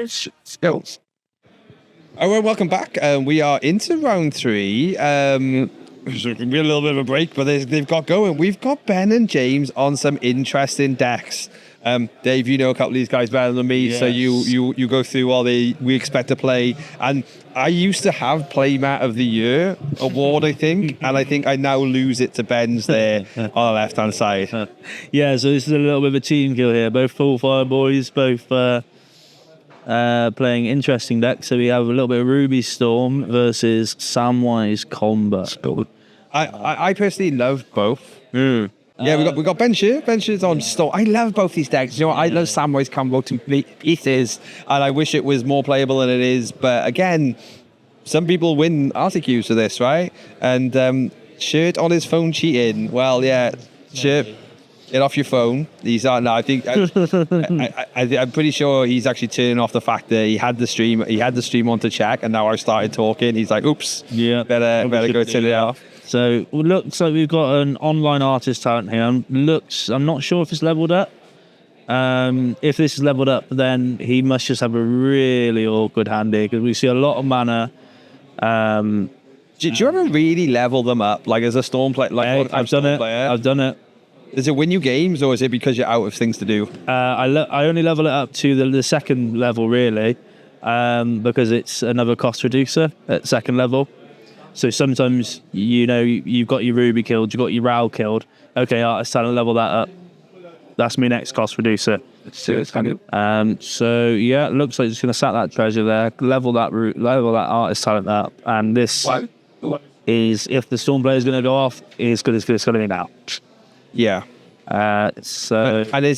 skills. Oh, well, welcome back. We are into round 3. It's a little bit of a break, but they've got going. We've got Ben and James on some interesting decks. Dave, you know a couple of these guys better than me, yes. So you go through all we expect to play. And I used to have Playmat of the Year award, I think, and I think I now lose it to Ben's there on the left-hand side. Yeah, so this is a little bit of a team kill here. Both full fire boys, both playing interesting decks. So we have a little bit of Ruby Storm versus Samwise Combat. I personally love both. Yeah, we got Ben Shear. Ben Shear's on Storm. I love both these decks. You know, I love Samwise combo to pieces, and I wish it was more playable than it is. But again, some people win RTQs for this, right? And Shirt on his phone cheating. Well, yeah, Shirt, get off your phone. He's on. No, I think I'm pretty sure he's actually turning off the fact that he had the stream on to check, and now I started talking. He's like, "Oops, yeah, better go turn it off." So looks like we've got an online artist talent here. I'm not sure if it's leveled up. If this is leveled up, then he must just have a really awkward hand here because we see a lot of mana. Do you ever really level them up, like as a Storm player? Like I've done it. Does it win you games, or is it because you're out of things to do? I only level it up to the second level, really, because it's another cost reducer at second level. So sometimes, you know, you've got your Ruby killed, you've got your Ral killed. Okay, artist talent, level that up. That's my next cost reducer. So yeah, it looks like it's going to sack that treasure there, level that artist talent up, and this is, if the Storm player is going to go off, it's going to be now. Yeah. And is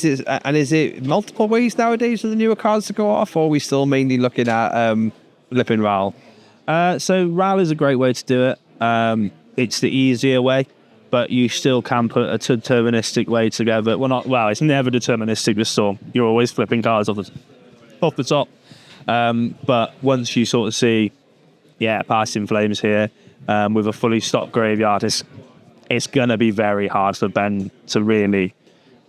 it multiple ways nowadays for the newer cards to go off, or are we still mainly looking at flipping Ral? So Ral is a great way to do it. It's the easier way, but you still can put a deterministic way together. It's never deterministic with Storm. You're always flipping cards off the top. But once you sort of see, Passing Flames here with a fully stocked graveyard, it's going to be very hard for Ben to really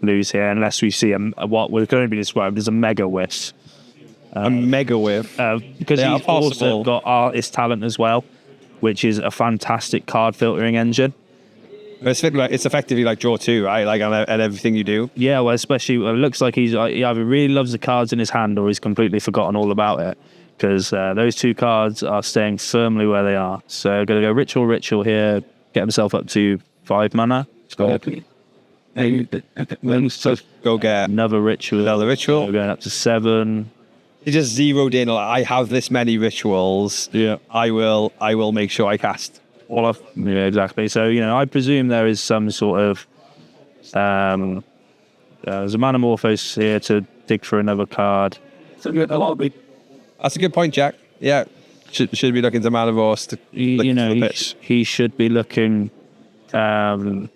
lose here unless we see what we're going to be described as a mega whiff. A mega whiff. Because he's also got artist talent as well, which is a fantastic card filtering engine. It's effectively like draw 2, right? Like at everything you do. Yeah, well, especially it looks like he either really loves the cards in his hand or he's completely forgotten all about it. Because those 2 cards are staying firmly where they are. So going to go Ritual here, get himself up to 5 mana. Go get another Ritual. We're going up to 7. He just zeroed in. Like, I have this many rituals. Yeah, I will make sure I cast all of. Yeah, exactly. So I presume there is some sort of there's a Manamorphose here to dig for another card. That's a good point, Jack. Yeah, should be looking to Manamorphose to. He should be looking. I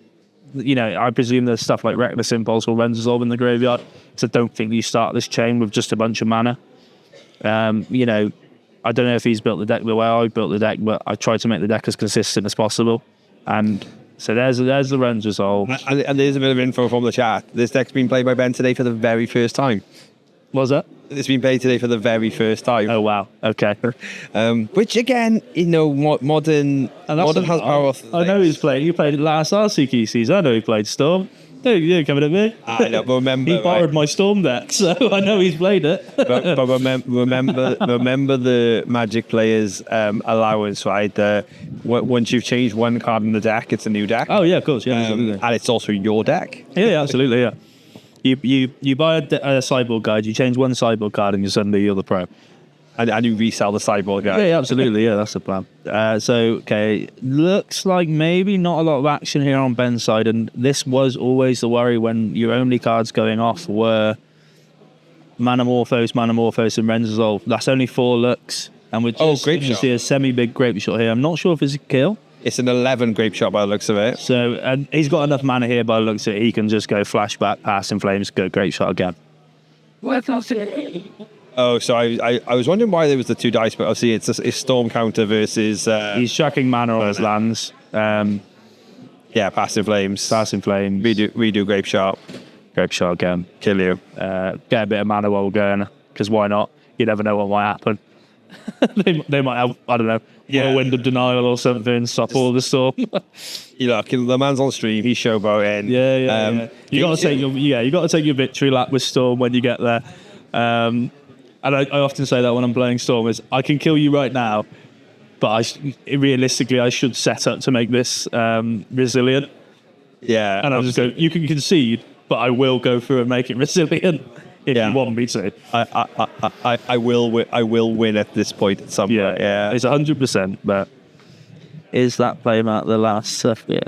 presume there's stuff like Reckless Impulse or Ren's Resolve in the graveyard. So I don't think you start this chain with just a bunch of mana. I don't know if he's built the deck the way I built the deck, but I tried to make the deck as consistent as possible. And so there's the Ren's Resolve. And there's a bit of info from the chat. This deck's been played by Ben today for the very first time. Was that? It's been played today for the very first time. Oh, wow. Okay. Which, again, modern has power. I know he's played. You played it last RCQ season. I know he played Storm. You're coming at me. I know, but remember... he borrowed my Storm deck, so I know he's played it. but remember the Magic players' allowance, right? Once you've changed one card in the deck, it's a new deck. Oh, yeah, of course. Yeah, and it's also your deck. Yeah, absolutely, yeah. You buy a sideboard guide, you change one sideboard card, and you're the pro. And you resell the sideboard guide. Yeah, absolutely. Yeah, that's the plan. Looks like maybe not a lot of action here on Ben's side, and this was always the worry when your only cards going off were Manamorphose, and Ren's Resolve. That's only 4 looks, and we're just going to see a semi-big Grape Shot here. I'm not sure if it's a kill. It's an 11 Grape Shot by the looks of it. So, and he's got enough mana here by the looks of it. He can just go Flashback, Passing Flames, go Grape Shot again. Oh, so I was wondering why there was the 2 dice, but obviously it's Storm counter versus... he's chucking mana on his lands. Passing Flames. Redo Grape Shot. Grape Shot again. Kill you. Get a bit of mana while we're going, because why not? you never know what might happen. they might have, I don't know, whirlwind of denial or something, stop all the storm. Look, the man's on stream. He's showboating. Yeah. You got to take your victory lap with Storm when you get there. And I often say that when I'm playing Storm is I can kill you right now, but realistically I should set up to make this resilient. Yeah, and I'll just go. You can concede, but I will go through and make it resilient. If you want me to, I will win at this point at some point. Yeah, it's 100%. But is that playmat the last stuff? Yeah.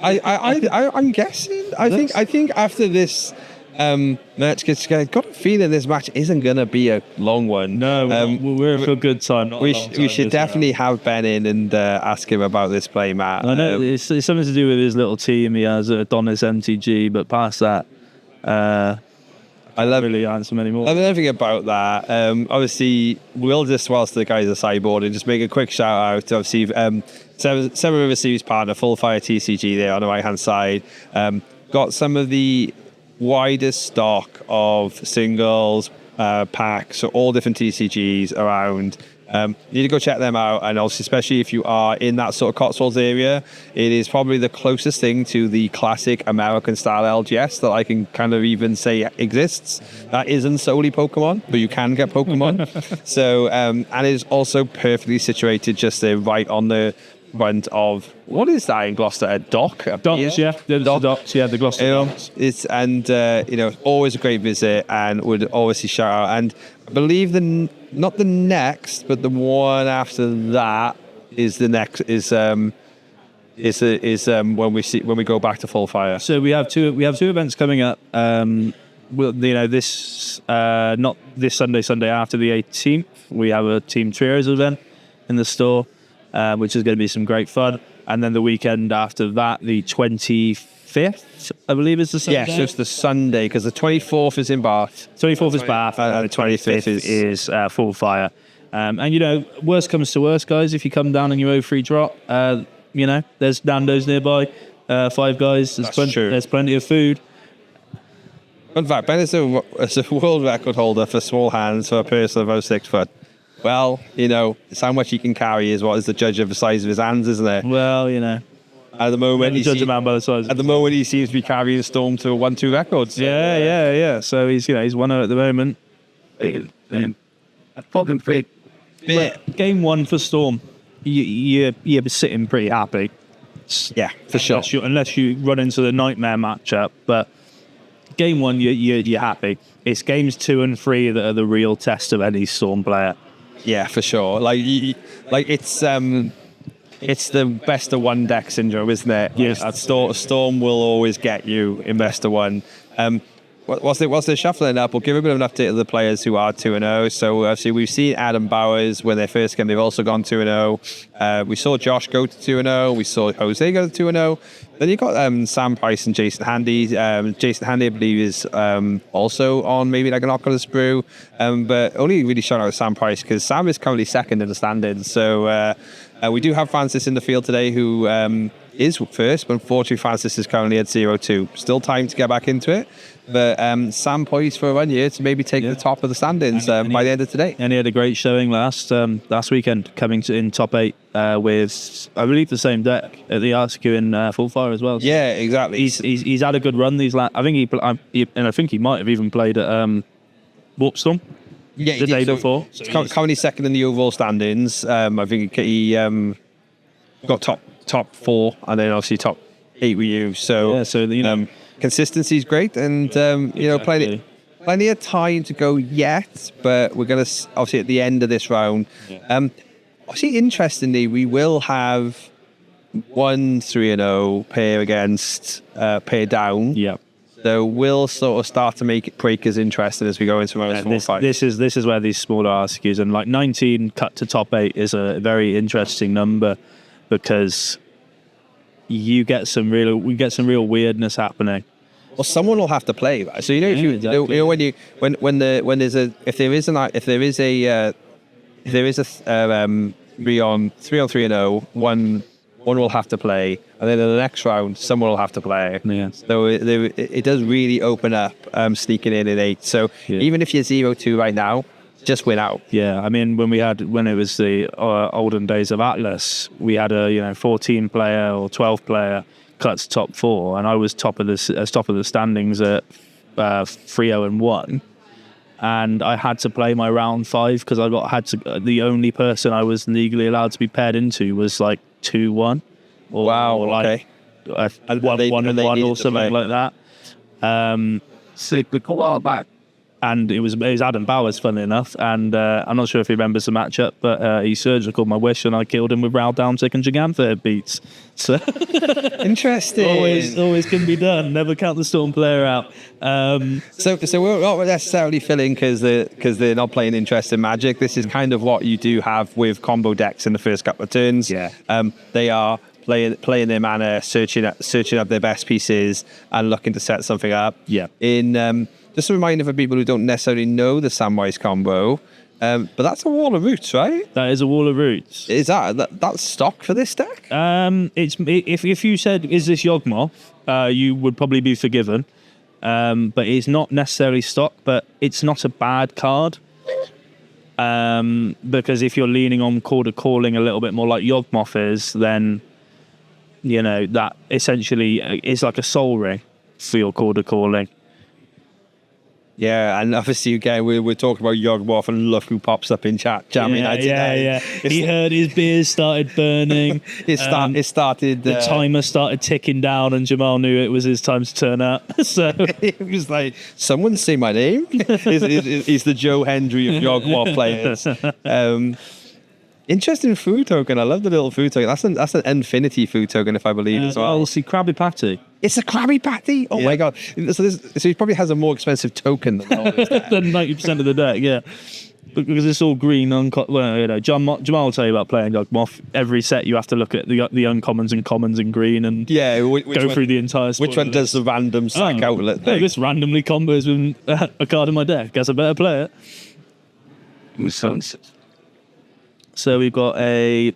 I'm guessing. I think after this match, I've got a feeling this match isn't gonna be a long one. No, we're for a good time. We should definitely have Ben in and ask him about this playmat. I know it's something to do with his little team he has at Adonis MTG, but past that. I love really answer anymore. I love everything about that. Obviously, we'll just whilst the guys are sideboarding, just make a quick shout out. Obviously, Severn River Series partner, Full Fire TCG there on the right hand side. Got some of the widest stock of singles, packs, so all different TCGs around. You need to go check them out, and also especially if you are in that sort of Cotswolds area, it is probably the closest thing to the classic American style LGS that I can kind of even say exists. That isn't solely Pokemon, but you can get Pokemon. So and it is also perfectly situated just there right on the front of what is that in Gloucester? A dock? Docks, yeah. The docks, yeah, the Gloucester docks. It's always a great visit, and would always shout out. And I believe not the next, but the one after that is the next when we go back to Full Fire. So we have two events coming up. This not this Sunday after the 18th, we have a Team Trios event in the store. Which is going to be some great fun. And then the weekend after that, the 25th, I believe is the Sunday. Yes, it's the Sunday, because the 24th is in Bath. 24th is Bath, and the 25th is Full Fire. And, worst comes to worst, guys, if you come down and you owe free drop, there's Nando's nearby, Five Guys, there's plenty of food. In fact, Ben is a world record holder for small hands for a person of about 6 foot. Well, it's how much he can carry is what is the judge of the size of his hands, isn't it? Well, at the moment, judge a man by the size. At the moment, he seems to be carrying Storm to a 1-2 record. So. Yeah. So he's 1-0 at the moment. Game one for Storm, you're sitting pretty happy. Yeah, for sure. Unless you run into the nightmare matchup, but game one, you're happy. It's games 2 and 3 that are the real test of any Storm player. Yeah, for sure. It's the best of one deck syndrome, isn't it? Yes. Storm will always get you in best of one. Whilst they're shuffling up, we'll give a bit of an update of the players who are 2-0. So obviously we've seen Adam Bowers when they first came, they've also gone 2-0. We saw Josh go to 2-0. We saw Jose go to 2-0. Then you've got Sam Price and Jason Handy. Jason Handy, I believe, is also on maybe like an Oculus brew. But only really shout out Sam Price because Sam is currently second in the standings. So we do have Francis in the field today who is first, but unfortunately Francis is currently at 0-2. Still time to get back into it. But Sam poised for a run here to maybe take the top of the standings by the end of today. And he had a great showing last weekend, coming in top 8 with, I believe, the same deck at the RCQ in Full Fire as well. So yeah, exactly. He's had a good run these last. I think he might have even played at Warpstorm. Yeah, the day before. So currently second in the overall standings. I think he got top 4 and then obviously top 8 with you. So consistency is great, and exactly. plenty of time to go yet. But we're going to obviously at the end of this round. Obviously, interestingly, we will have 1 3-0 pair against pair down. Yeah. So we'll sort of start to make it break as interesting as we go into our small fight. This is where these smaller RCQs and like 19 cut to top 8 is a very interesting number because we get some real weirdness happening. Well, someone will have to play, right? So if there is a 3 on 3-0, one one will have to play, and then in the next round, someone will have to play. Yeah. So it does really open up sneaking in 8. So even if you're 0-2 right now, just win out. Yeah, I mean, when it was the olden days of Atlas, we had a 14 player or 12 player cuts top 4, and I was top of the standings at 3-0-1, and I had to play my round 5 because the only person I was legally allowed to be paired into was like 2-1. Wow. Or like, Okay. 1-1 or something like that. So we call our back. And it was Adam Bowers, funnily enough, and I'm not sure if he remembers the matchup, but he surgical my wish, and I killed him with Raoul Downtick and Gigantha beats. So Interesting. always can be done. Never count the Storm player out. So we're not necessarily filling because they're not playing interesting Magic. This is kind of what you do have with combo decks in the first couple of turns. Yeah. They are playing their mana, searching up their best pieces, and looking to set something up. Yeah. Just a reminder for people who don't necessarily know the Samwise combo, but that's a Wall of Roots, right? That is a Wall of Roots. Is that's stock for this deck? If you said, is this Yawgmoth, you would probably be forgiven. But it's not necessarily stock, but it's not a bad card. Because if you're leaning on Chord of Calling a little bit more like Yawgmoth is, then that essentially is like a soul ring for your Chord of Calling. Yeah, and obviously again we're talking about Yawgmoth, and look who pops up in chat jamming. Yeah. He heard his beers started burning. It started. The timer started ticking down, and Jamal knew it was his time to turn up. So it was like, someone say my name. He's the Joe Hendry of Yawgmoth players. Interesting food token. I love the little food token. That's an infinity food token, if I believe as well. I'll see Krabby Patty. It's a Krabby Patty. Oh my god! So he probably has a more expensive token than all this. Than 90% of the deck. Yeah, because it's all green. Jamal will tell you about playing Yawgmoth. Every set you have to look at the uncommons and commons in green, and go through the entire. Which one does the random sack outlet thing? This randomly combos with a card in my deck. Guess I better play it. So we've got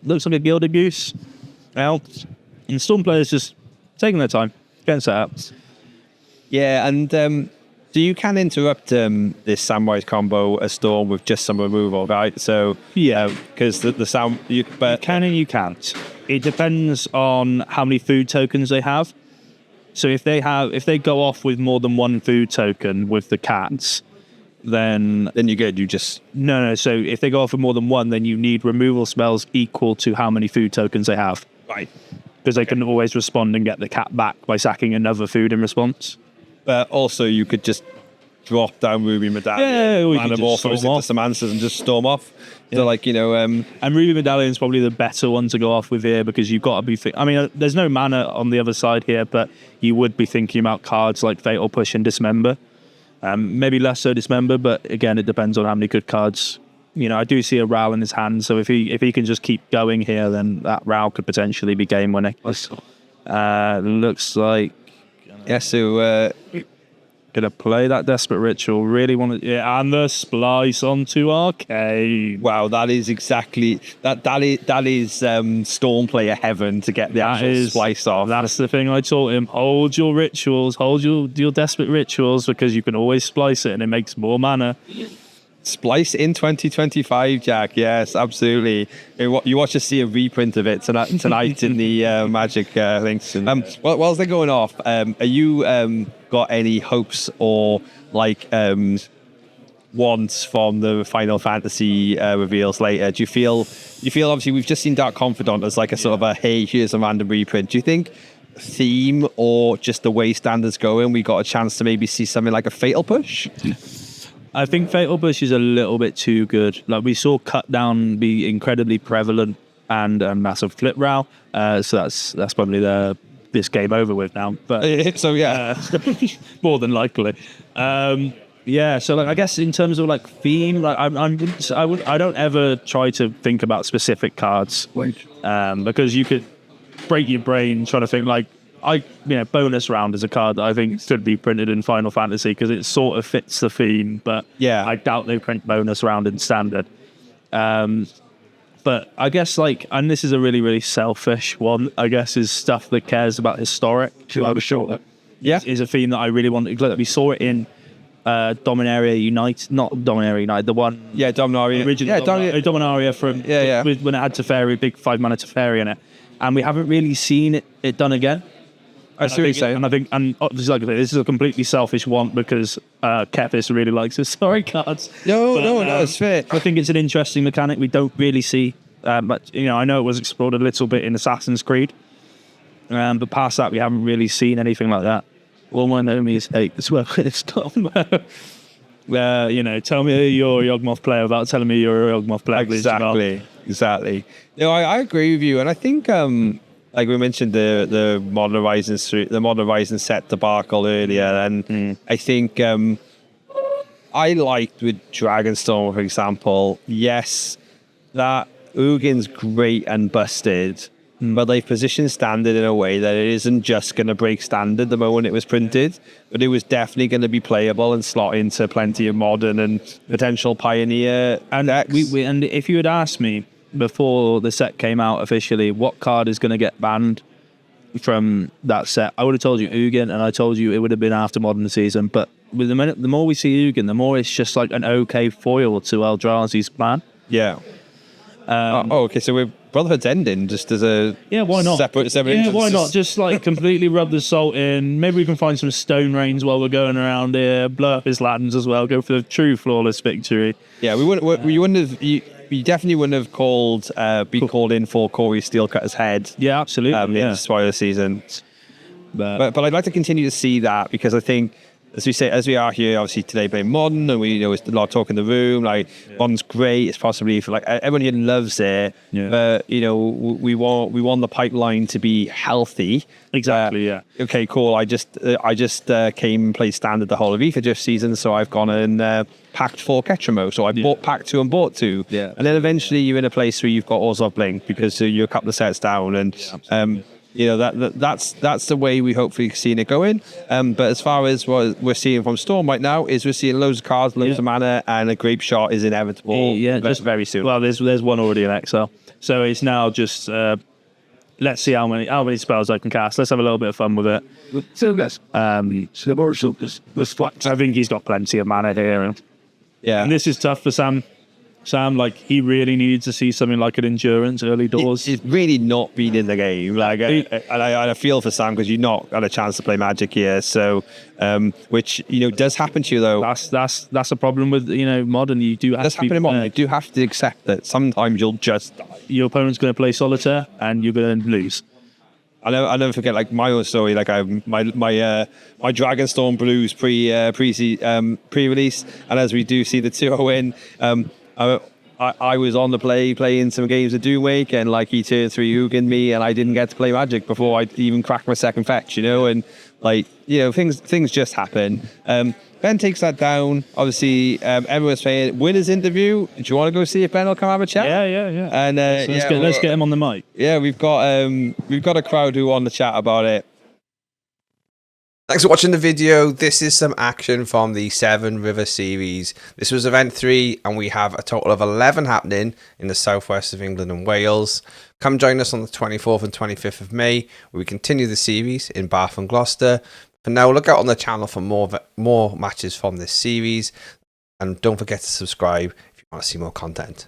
looks like a Gilded Goose out, and Storm players just taking their time, getting set up. Yeah, and so you can interrupt this Samwise combo a Storm with just some removal, right? So because the sound, but you can and you can't. It depends on how many food tokens they have. So if they go off with more than one food token with the cats, then you're good. You just no. So if they go off with more than one, then you need removal spells equal to how many food tokens they have. Right. Because they can always respond and get the cat back by sacking another food in response. But also you could just drop down Ruby Medallion, Manamorphose into some answers and just storm off. Yeah. So and Ruby Medallion is probably the better one to go off with here, because you've got to be. There's no mana on the other side here, but you would be thinking about cards like Fatal Push and Dismember. Maybe less so Dismember, but again, it depends on how many good cards. I do see a Raoul in his hand, so if he can just keep going here, then that Raoul could potentially be game winning. Looks like so gonna play that Desperate Ritual. Really want to, and the Splice onto Arcade. Wow, that is exactly that is Storm player heaven to get the actual Splice off. That's the thing I taught him. Hold your rituals, hold your Desperate Rituals, because you can always splice it and it makes more mana. Splice in 2025, Jack. Yes, absolutely. You watch us see a reprint of it tonight in the Magic links. Whilst they're going off, are you got any hopes or wants from the Final Fantasy reveals later? Do you feel obviously we've just seen Dark Confidant as like a sort of a, hey, here's a random reprint. Do you think theme or just the way standards going, we got a chance to maybe see something like a Fatal Push? I think Fatal Push is a little bit too good. Like, we saw Cut Down be incredibly prevalent and massive flip row. So that's probably this game over with now. But so more than likely. So I guess in terms of theme, I don't ever try to think about specific cards. Because you could break your brain trying to think bonus round is a card that I think should be printed in Final Fantasy because it sort of fits the theme, but I doubt they print bonus round in standard. But I guess and this is a really, really selfish one, I guess, is stuff that cares about historic. To overshow it. Yeah. Is a theme that I really wanted. We saw it in Dominaria Unite, not Dominaria Unite, the one. Yeah, Dominaria. Original Dominaria from when it had Teferi, big 5-mana Teferi in it, and we haven't really seen it done again. I see what you're saying. And I think, and obviously, like I say, this is a completely selfish one because Kepis really likes historic cards. No, it's fair. I think it's an interesting mechanic we don't really see. But I know it was explored a little bit in Assassin's Creed, but past that, we haven't really seen anything like that. All my enemies hate this weapon. It's not. Tell me you're a Yawgmoth player without telling me you're a Yawgmoth player. Exactly. No, I agree with you, and I think like we mentioned the Modern Horizons set debacle earlier, and I think I liked with Dragonstorm, for example. Yes, that Ugin's great and busted. But they've positioned Standard in a way that it isn't just going to break Standard the moment it was printed, but it was definitely going to be playable and slot into plenty of Modern and potential Pioneer and decks. And if you had asked me before the set came out officially, what card is going to get banned from that set, I would have told you Ugin, and I told you it would have been after Modern season. But with the more we see Ugin, the more it's just like an okay foil to Eldrazi's plan. Yeah. Okay, so we're Brotherhood's ending just as a why not? separate why not? Just completely rub the salt in. Maybe we can find some stone rains while we're going around here. Blow up his lands as well. Go for the true flawless victory. Yeah, we wouldn't have. You definitely wouldn't have called in for Corey Steelcutter's head. Yeah, absolutely. In the spoiler season. But I'd like to continue to see that because I think, as we are here, obviously today playing Modern, and we it's a lot of talk in the room. Modern's great. It's possibly for everyone here loves it. Yeah. But we want the pipeline to be healthy. Exactly. Yeah. Okay. Cool. I just came and played Standard the whole of Ether Drift season, so I've gone and packed 4 Ketramo. So I bought pack 2 and bought 2. Yeah. And then eventually you're in a place where you've got Orzhov Blink because you're a couple of sets down and. That's the way we hopefully seen it going. But as far as what we're seeing from Storm right now is we're seeing loads of cards, loads of mana, and a grape shot is inevitable. Just very soon. Well, there's one already in Excel, so it's now just let's see how many spells I can cast. Let's have a little bit of fun with it. I think he's got plenty of mana here, and this is tough for Sam. He really needed to see something like an endurance early doors. He's really not been in the game. I feel for Sam because you've not had a chance to play Magic here. So, which does happen to you though. That's a problem with Modern. You do have to You do have to accept that sometimes you'll just die. Your opponent's going to play Solitaire and you're going to lose. I'll never forget my own story. My Dragonstorm Blues pre-release, and as we do see the 2-0 win. I was on the playing some games of Doomwake, and he turned 3 Ugin me, and I didn't get to play Magic before I even cracked my second fetch, and things just happen. Ben takes that down. Obviously, everyone's saying winner's interview. Do you want to go see if Ben will come have a chat? Yeah. And let's get him on the mic. Yeah, we've got a crowd who want to chat about it. Thanks for watching the video. This is some action from the Severn River Series. This was event 3 and we have a total of 11 happening in the southwest of England and Wales. Come join us on the 24th and 25th of May where we continue the series in Bath and Gloucester. For now, look out on the channel for more matches from this series, and don't forget to subscribe if you want to see more content.